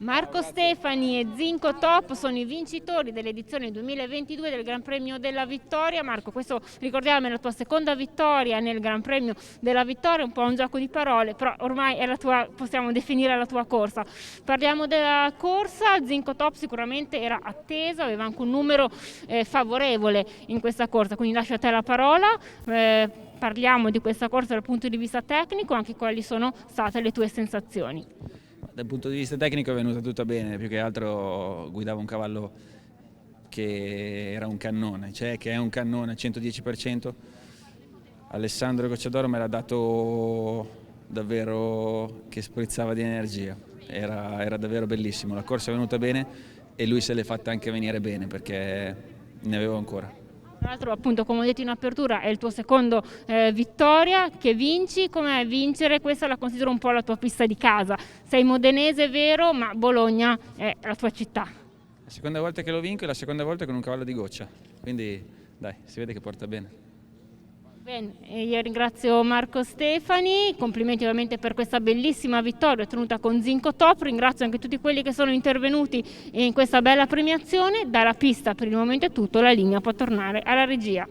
Marco Stefani e Zinco Top sono i vincitori dell'edizione 2022 del Gran Premio della Vittoria. Marco, questo ricordiamo è la tua seconda vittoria nel Gran Premio della Vittoria, un po' un gioco di parole, però ormai è la tua, possiamo definire la tua corsa. Parliamo della corsa, Zinco Top sicuramente era atteso, aveva anche un numero favorevole in questa corsa, quindi lascio a te la parola. Parliamo di questa corsa dal punto di vista tecnico, anche quali sono state le tue sensazioni. Dal punto di vista tecnico è venuta tutta bene, più che altro guidavo un cavallo che era un cannone, cioè che è un cannone al 110%. Alessandro Gocciadoro me l'ha dato davvero che sprizzava di energia, era davvero bellissimo, la corsa è venuta bene e lui se l'è fatta anche venire bene perché ne avevo ancora. Tra l'altro, appunto, come ho detto in apertura, è il tuo secondo vittoria che vinci. Com'è vincere? Questa la considero un po' la tua pista di casa. Sei modenese, è vero, ma Bologna è la tua città. La seconda volta che lo vinco è la seconda volta con un cavallo di goccia, quindi dai, si vede che porta bene. Bene, e io ringrazio Marco Stefani, complimenti ovviamente per questa bellissima vittoria ottenuta con Zinco Top, ringrazio anche tutti quelli che sono intervenuti in questa bella premiazione. Dalla pista per il momento è tutto, la linea può tornare alla regia.